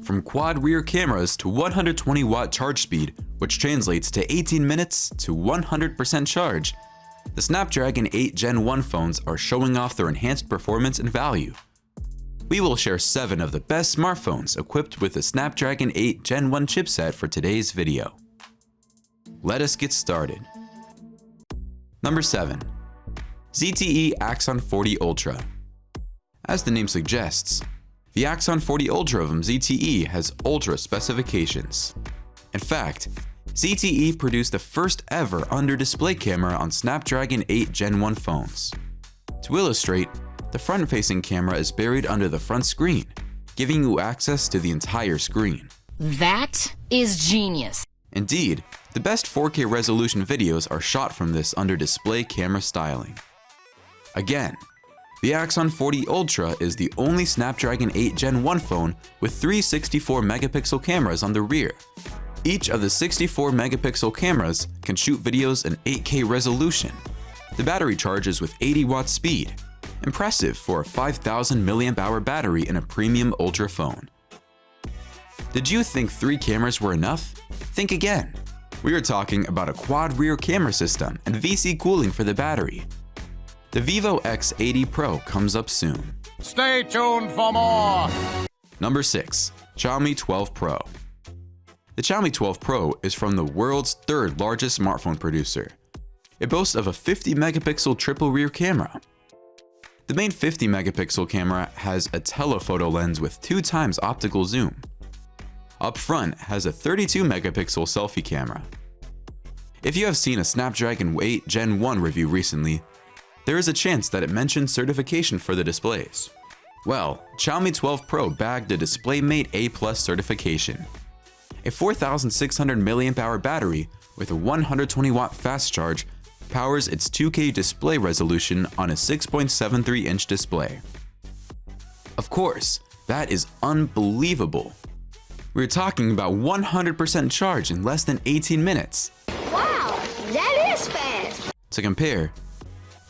From quad rear cameras to 120-watt charge speed, which translates to 18 minutes to 100% charge, the Snapdragon 8 Gen 1 phones are showing off their enhanced performance and value. We will share 7 of the best smartphones equipped with the Snapdragon 8 Gen 1 chipset for today's video. Let us get started. Number 7. ZTE Axon 40 Ultra. As the name suggests, the Axon 40 Ultra from ZTE has ultra specifications. In fact, ZTE produced the first ever under-display camera on Snapdragon 8 Gen 1 phones. To illustrate, the front-facing camera is buried under the front screen, giving you access to the entire screen. That is genius. Indeed, the best 4K resolution videos are shot from this under-display camera styling. Again, the Axon 40 Ultra is the only Snapdragon 8 Gen 1 phone with 3 64-megapixel cameras on the rear. Each of the 64-megapixel cameras can shoot videos in 8K resolution. The battery charges with 80-watt speed, impressive for a 5,000 mAh battery in a premium Ultra phone. Did you think 3 cameras were enough? Think again. We are talking about a quad rear camera system and VC cooling for the battery. The Vivo X80 Pro comes up soon. Stay tuned for more! Number 6. Xiaomi 12 Pro. The Xiaomi 12 Pro is from the world's 3rd largest smartphone producer. It boasts of a 50-megapixel triple rear camera. The main 50-megapixel camera has a telephoto lens with 2 times optical zoom. Up front has a 32-megapixel selfie camera. If you have seen a Snapdragon 8 Gen 1 review recently, there is a chance that it mentions certification for the displays. Well, Xiaomi 12 Pro bagged a DisplayMate A+ certification. A 4,600 mAh battery with a 120-watt fast charge powers its 2K display resolution on a 6.73-inch display. Of course, that is unbelievable. We're talking about 100% charge in less than 18 minutes. Wow, that is fast! To compare,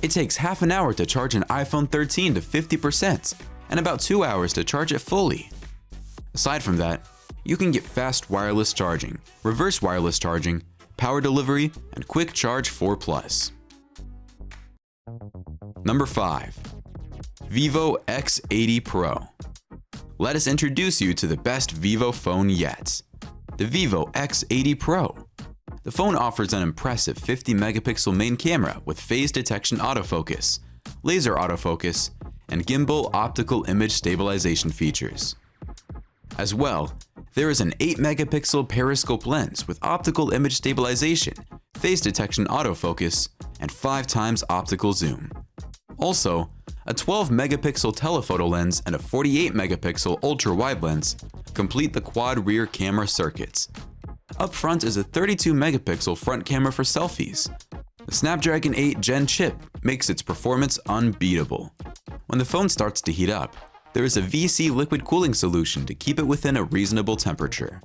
it takes half an hour to charge an iPhone 13 to 50% and about 2 hours to charge it fully. Aside from that, you can get fast wireless charging, reverse wireless charging, power delivery, and quick charge 4+. Number 5. Vivo X80 Pro. Let us introduce you to the best Vivo phone yet, the Vivo X80 Pro. The phone offers an impressive 50-megapixel main camera with phase detection autofocus, laser autofocus, and gimbal optical image stabilization features. As well, there is an 8-megapixel periscope lens with optical image stabilization, phase detection autofocus, and 5 times optical zoom. Also, a 12-megapixel telephoto lens and a 48-megapixel ultra-wide lens complete the quad rear camera circuits. Up front is a 32-megapixel front camera for selfies. The Snapdragon 8 Gen chip makes its performance unbeatable. When the phone starts to heat up, there is a VC liquid cooling solution to keep it within a reasonable temperature.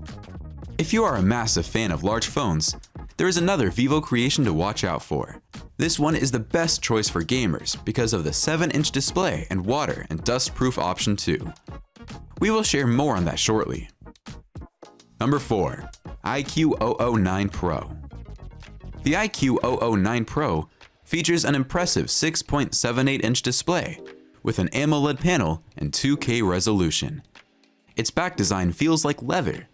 If you are a massive fan of large phones, there is another Vivo creation to watch out for. This one is the best choice for gamers because of the 7-inch display and water and dust-proof option too. We will share more on that shortly. Number 4. Iq009 Pro. The Iq009 Pro features an impressive 6.78-inch display with an AMOLED panel and 2K resolution. Its back design feels like leather.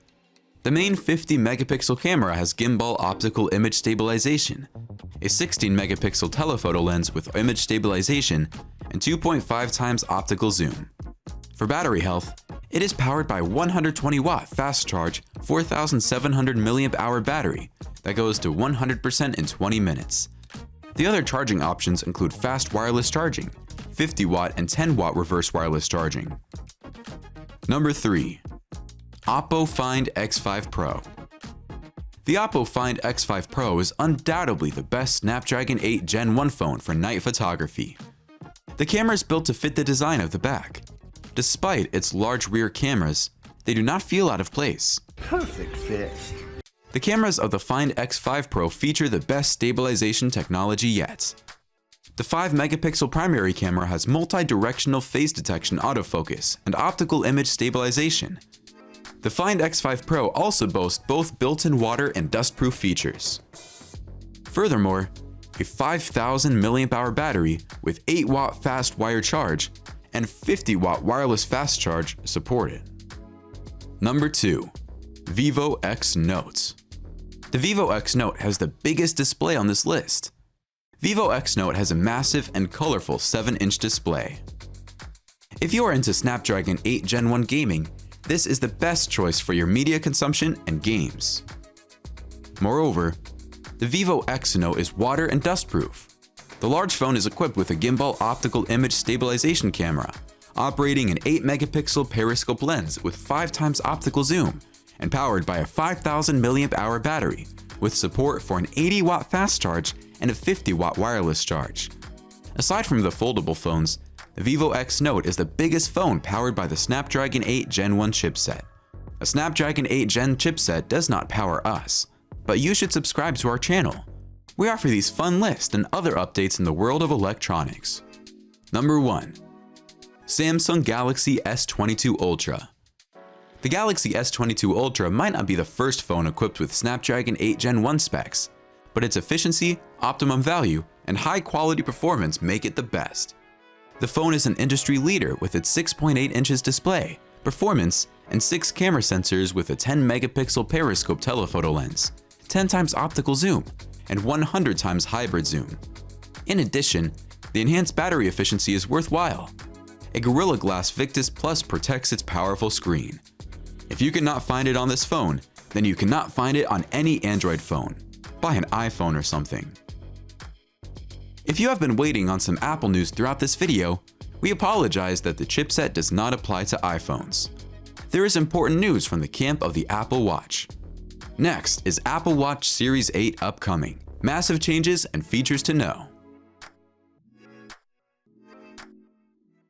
The main 50-megapixel camera has gimbal optical image stabilization, a 16-megapixel telephoto lens with image stabilization, and 2.5 times optical zoom. For battery health, it is powered by 120-watt fast charge 4,700 mAh battery that goes to 100% in 20 minutes. The other charging options include fast wireless charging, 50-watt and 10-watt reverse wireless charging. Number 3. Oppo Find X5 Pro. The Oppo Find X5 Pro is undoubtedly the best Snapdragon 8 Gen 1 phone for night photography. The camera is built to fit the design of the back. Despite its large rear cameras, they do not feel out of place. Perfect fit. The cameras of the Find X5 Pro feature the best stabilization technology yet. The 5-megapixel primary camera has multi-directional phase detection autofocus and optical image stabilization. The Find X5 Pro also boasts both built-in water and dust-proof features. Furthermore, a 5,000 mAh battery with 8-watt fast wire charge and 50-watt wireless fast charge supported. Number 2. Vivo X Note. The Vivo X Note has the biggest display on this list. Vivo X Note has a massive and colorful 7-inch display. If you are into Snapdragon 8 Gen 1 gaming, this is the best choice for your media consumption and games. Moreover, the Vivo X Note is water and dust-proof. The large phone is equipped with a gimbal optical image stabilization camera, operating an 8-megapixel periscope lens with 5 times optical zoom, and powered by a 5,000 mAh battery, with support for an 80-watt fast charge and a 50-watt wireless charge. Aside from the foldable phones, the Vivo X Note is the biggest phone powered by the Snapdragon 8 Gen 1 chipset. A Snapdragon 8 Gen chipset does not power us, but you should subscribe to our channel. We offer these fun lists and other updates in the world of electronics. Number 1. Samsung Galaxy S22 Ultra. The Galaxy S22 Ultra might not be the first phone equipped with Snapdragon 8 Gen 1 specs, but its efficiency, optimum value, and high-quality performance make it the best. The phone is an industry leader with its 6.8 inches display, performance, and 6 camera sensors with a 10-megapixel periscope telephoto lens, 10 times optical zoom, and 100 times hybrid zoom. In addition, the enhanced battery efficiency is worthwhile. A Gorilla Glass Victus Plus protects its powerful screen. If you cannot find it on this phone, then you cannot find it on any Android phone. Buy an iPhone or something. If you have been waiting on some Apple news throughout this video, we apologize that the chipset does not apply to iPhones. There is important news from the camp of the Apple Watch. Next is Apple Watch Series 8 upcoming. Massive changes and features to know.